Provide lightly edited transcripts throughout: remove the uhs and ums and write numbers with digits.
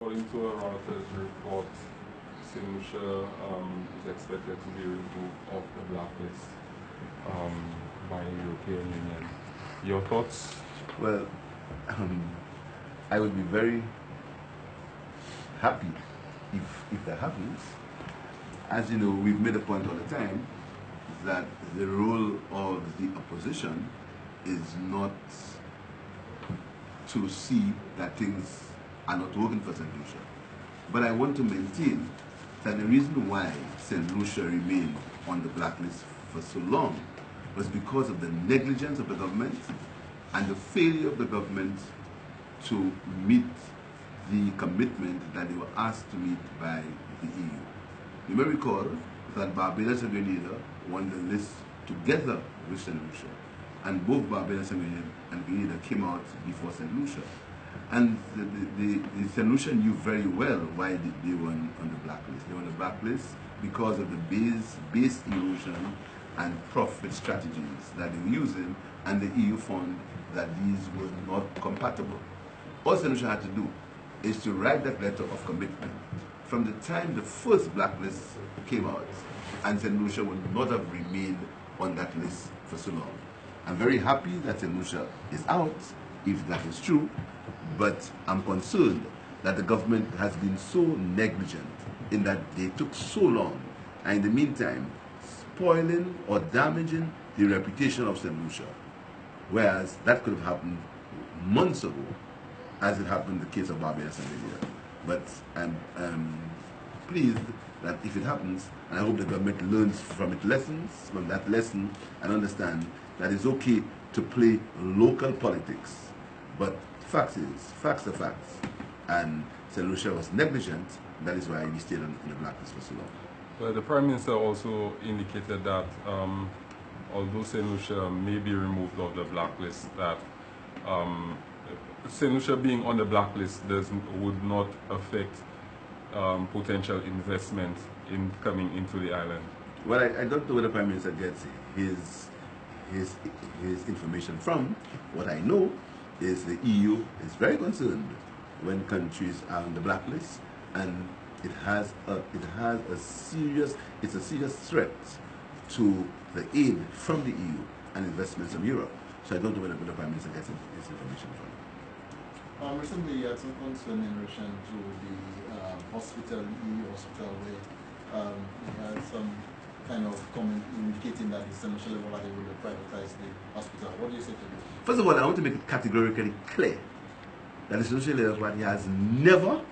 According to a Reuters report, Sinusha is expected to be removed off the blacklist by the European Union. Your thoughts? Well, I would be very happy if that happens. As you know, we've made a point all the time that the role of the opposition is not to see that things are not working for St. Lucia. But I want to maintain that the reason why St. Lucia remained on the blacklist for so long was because of the negligence of the government and the failure of the government to meet the commitment that they were asked to meet by the EU. You may recall that Barbados and Grenada won the list together with St. Lucia, and both Barbados and Grenada came out before St. Lucia. And the St. Lucia knew very well why they were on the blacklist. They were on the blacklist because of the base erosion and profit strategies that they were using, and the EU found that these were not compatible. All St. Lucia had to do is to write that letter of commitment from the time the first blacklist came out, and St. Lucia would not have remained on that list for so long. I'm very happy that St. Lucia is out, if that is true, but I'm concerned that the government has been so negligent in that they took so long, and in the meantime, spoiling or damaging the reputation of St. Lucia, whereas that could have happened months ago, as it happened in the case of Barbados and Grenada. But I'm pleased that if it happens, and I hope the government learns from that lesson, and understand that it's okay to play local politics, but facts are facts, and St. Lucia was negligent. That is why we stayed on the blacklist for so long. Well, the Prime Minister also indicated that although St. Lucia may be removed off the blacklist, that St. Lucia being on the blacklist would not affect potential investment in coming into the island. Well, I don't know where the Prime Minister gets his information from. What I know is the EU is very concerned when countries are on the blacklist, and it's a serious threat to the aid from the EU and investments from Europe. So I don't know where the Prime Minister gets his information from. Recently, you had some concern in relation to the hospital, EU hospital, where you had some kind of comment indicating that it's essentially what they will privatize the hospital. What do you say to this? First of all, I want to make it categorically clear that essentially what he has never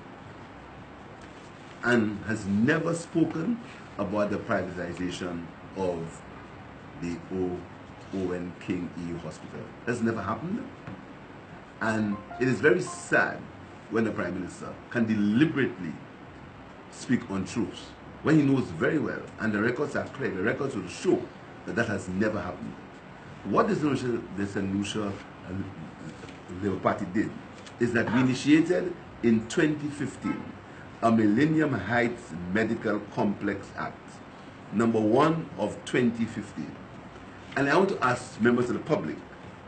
spoken about the privatization of the Owen King EU Hospital. That's never happened. And it is very sad when the Prime Minister can deliberately speak untruths when he knows very well, and the records are clear, the records will show that that has never happened. What the St. Lucia Labour Party did is that we initiated in 2015 a Millennium Heights Medical Complex Act, #1 of 2015. And I want to ask members of the public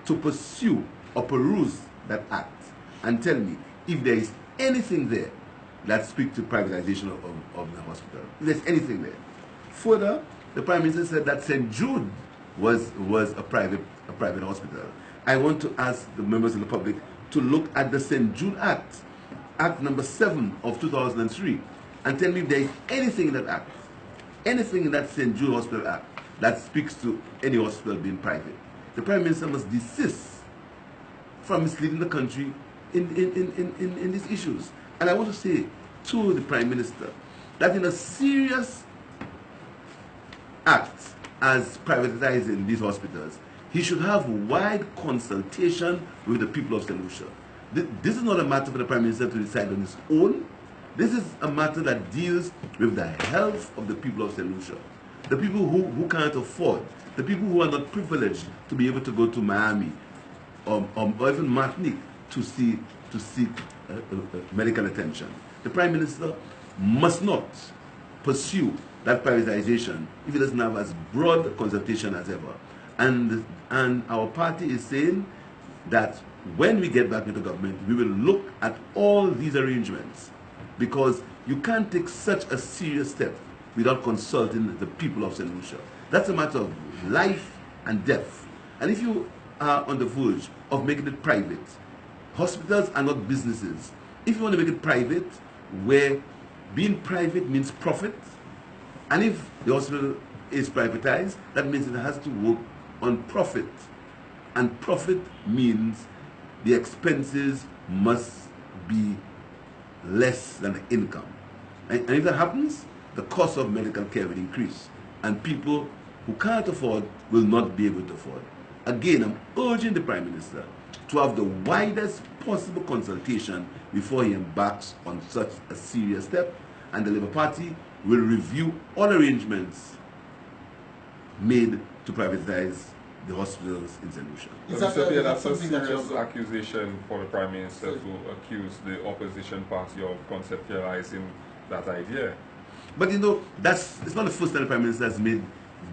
to pursue or peruse that act and tell me if there is anything there that speaks to privatization of the hospital. If there's anything there. Further, the Prime Minister said that St. Jude was a private hospital. I want to ask the members of the public to look at the St. Jude Act, Act #7 of 2003, and tell me if there is anything in that act, anything in that St. Jude Hospital Act that speaks to any hospital being private. The Prime Minister must desist from misleading the country in these issues. And I want to say to the Prime Minister that in a serious act as privatizing these hospitals, he should have wide consultation with the people of St. Lucia. This is not a matter for the Prime Minister to decide on his own. This is a matter that deals with the health of the people of St. Lucia. The people who can't afford, the people who are not privileged to be able to go to Miami or even Martinique to seek medical attention. The Prime Minister must not pursue that privatization if he doesn't have as broad consultation as ever. And our party is saying that when we get back into government, we will look at all these arrangements because you can't take such a serious step without consulting the people of St. Lucia. That's a matter of life and death. And if you are on the verge of making it private, hospitals are not businesses. If you want to make it private, where being private means profit, and if the hospital is privatized, that means it has to work on profit. And profit means the expenses must be less than the income. And if that happens, the cost of medical care will increase. And people who can't afford will not be able to afford. Again, I'm urging the Prime Minister to have the widest possible consultation before he embarks on such a serious step. And the Labour Party will review all arrangements made to privatize the hospitals in St. Lucia. Mr. Pierre, that's a serious accusation for the Prime Minister to accuse the opposition party of conceptualizing that idea. But you know, it's not the first time the Prime Minister has made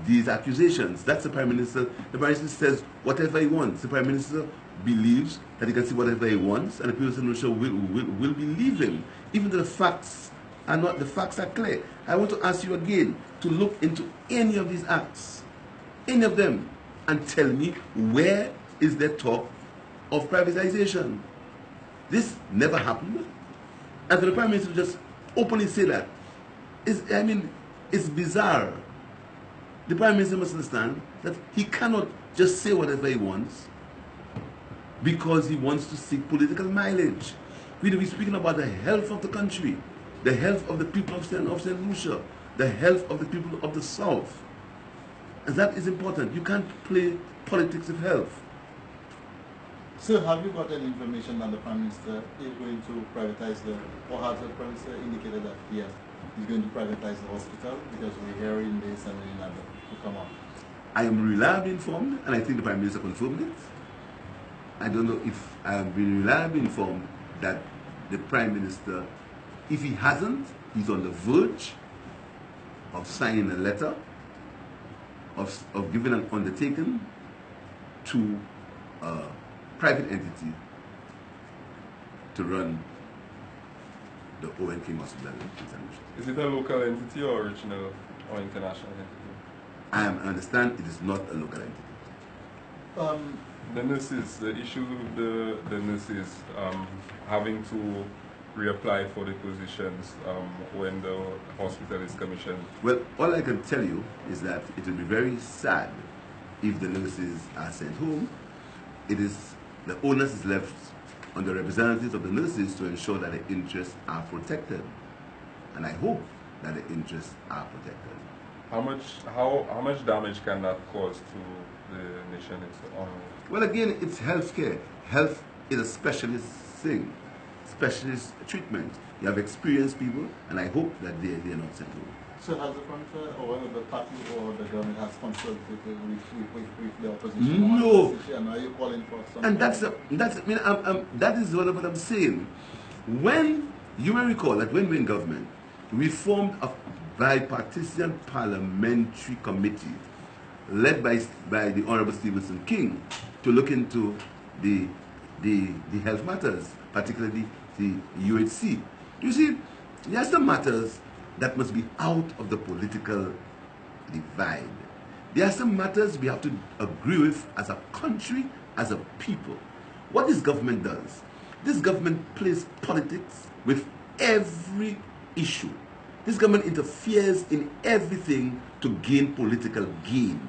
these accusations. That's the Prime Minister. The Prime Minister says whatever he wants. The Prime Minister believes that he can see whatever he wants, and the people of St. Lucia will believe him, even though the facts are clear. I want to ask you again to look into any of these acts, any of them, and tell me where is there talk of privatization. This never happened. And for the Prime Minister to just openly say that, it's bizarre. The Prime Minister must understand that he cannot just say whatever he wants because he wants to seek political mileage. We're speaking about the health of the country, the health of the people of St. Lucia, the health of the people of the South. And that is important. You can't play politics of health. So have you got any information that the Prime Minister is going to privatize or has the Prime Minister indicated that, yes, he's going to privatize the hospital? Because we're hearing this and then another to come up. I am reliably informed, and I think the Prime Minister confirmed it. I don't know if I have been reliably informed that the Prime Minister, if he hasn't, he's on the verge of signing a letter of giving an undertaking to a private entity to run the Owen King Hospital in St. Lucia. Is it a local entity or regional or international entity? I understand it is not a local entity. The nurses, the issue with the nurses having to reapply for the positions when the hospital is commissioned. Well, all I can tell you is that it will be very sad if the nurses are sent home. The onus is left on the representatives of the nurses to ensure that the interests are protected. And I hope that the interests are protected. How much damage can that cause to the nation? Well, again, it's healthcare. Health is a specialist thing, specialist treatment. You have experienced people, and I hope that they are not sent home. So has the Prime Minister or the party or the government has consulted with the opposition? No. And are you calling for something? And that is what I'm saying. When you may recall that when we were in government, we formed a bipartisan parliamentary committee led by the Honorable Stevenson King to look into the health matters, particularly the UHC. You see, there are some matters that must be out of the political divide. There are some matters we have to agree with as a country, as a people. What this government does, this government plays politics with every issue. This government interferes in everything to gain political gain.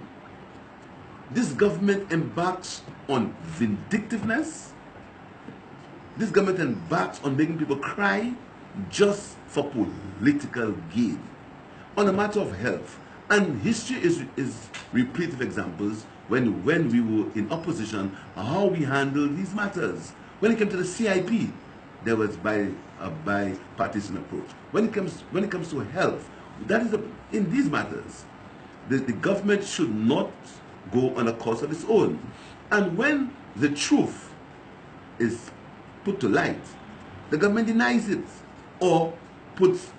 This government embarks on vindictiveness. This government embarks on making people cry just for political gain. On the matter of health, and history is replete with examples when we were in opposition, how we handled these matters. When it came to the CIP, there was a bipartisan approach. When it comes to health, that is in these matters, the government should not go on a course of its own. And when the truth is put to light, the government denies it or puts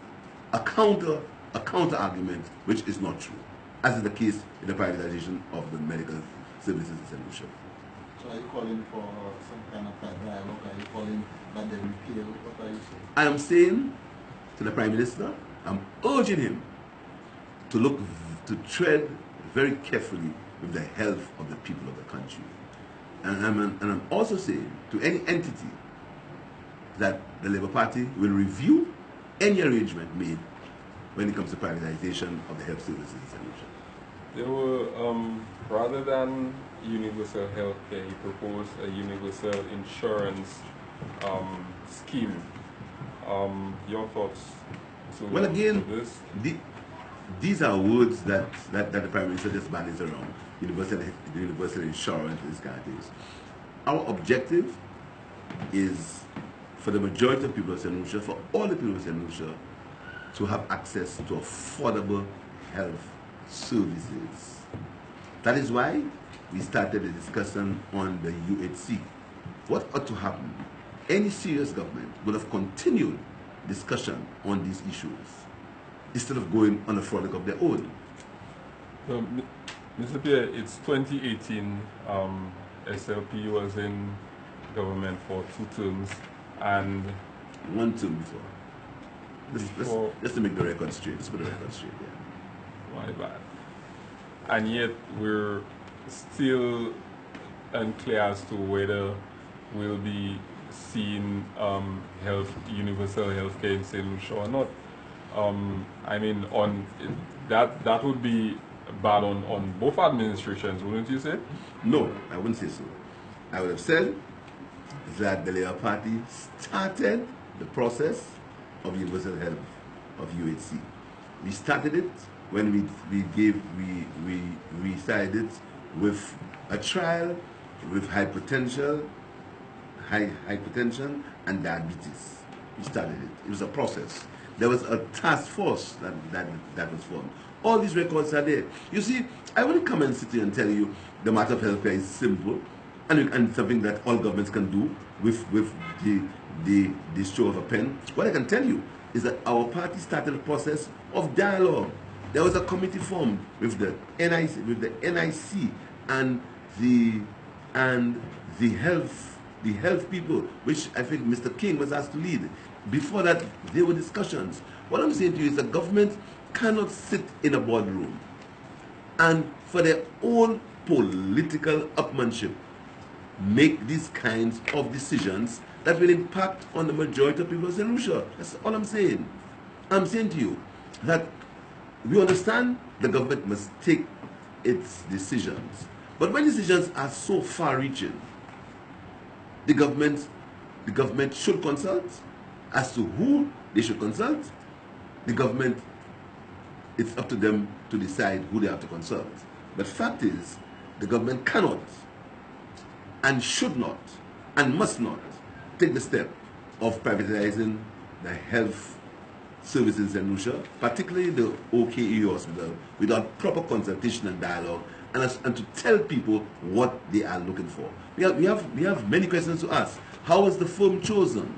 a counter argument which is not true, as is the case in the privatization of the medical services in St. Lucia. So are you calling for some kind of dialogue? Are you calling that they repeal? What are you saying? I am saying to the Prime Minister, I'm urging him to tread very carefully with the health of the people of the country. And I'm also saying to any entity that the Labour Party will review any arrangement made when it comes to privatization of the health services in St. Lucia. There were, rather than universal health care, he proposed a universal insurance scheme. Your thoughts Well, again, to this? These are words that the Prime Minister just bandies around. Universal insurance, these kind of things. Our objective is for the majority of people of St. Lucia, for all the people of St. Lucia, to have access to affordable health services. That is why we started a discussion on the UHC. What ought to happen? Any serious government would have continued discussion on these issues instead of going on a frolic of their own. So, Mr. Pierre, it's 2018. SLP was in government for 2 terms and 1 term before. Just to make the record straight. Let's put the record straight. Yeah. My bad. And yet we're still unclear as to whether we'll be seeing universal health care in St. Lucia or not. I mean, that would be bad on both administrations, wouldn't you say? No, I wouldn't say so. I would have said that the Labour Party started the process of universal health, of UHC. We started it when we started it with a trial with hypertension and diabetes. We started it. It was a process. There was a task force that was formed. All these records are there. You see, I wouldn't come and sit here and tell you the matter of healthcare is simple and something that all governments can do with the stroke of a pen. What I can tell you is that our party started a process of dialogue. There was a committee formed with the NIC and the health people, which I think Mr. King was asked to lead. Before that, there were discussions. What I'm saying to you is the government cannot sit in a boardroom and for their own political upmanship make these kinds of decisions that will impact on the majority of people in St. Lucia. That's all I'm saying. I'm saying to you that we understand the government must take its decisions. But when decisions are so far-reaching, the government should consult as to who they should consult. The government, it's up to them to decide who they have to consult. But fact is, the government cannot and should not and must not take the step of privatizing the health services in St. Lucia, particularly the OKE hospital, without proper consultation and dialogue, and to tell people what they are looking for. We have many questions to ask. How was the firm chosen?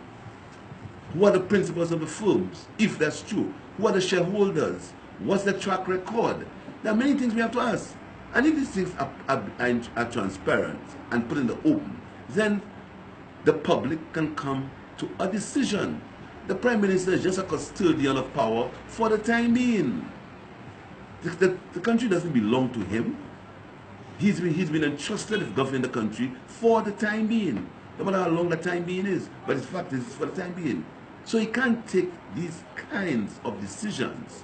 Who are the principals of the firms, if that's true? Who are the shareholders? What's the track record? There are many things we have to ask. And if these things are transparent and put in the open, then the public can come to a decision. The Prime Minister is just a custodian of power for the time being. The country doesn't belong to him. He's been entrusted with governing the country for the time being. No matter how long the time being is, but the fact is it's for the time being. So he can't take these kinds of decisions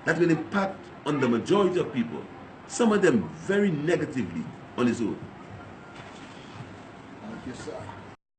that will impact on the majority of people, some of them very negatively on his own. Thank you, sir.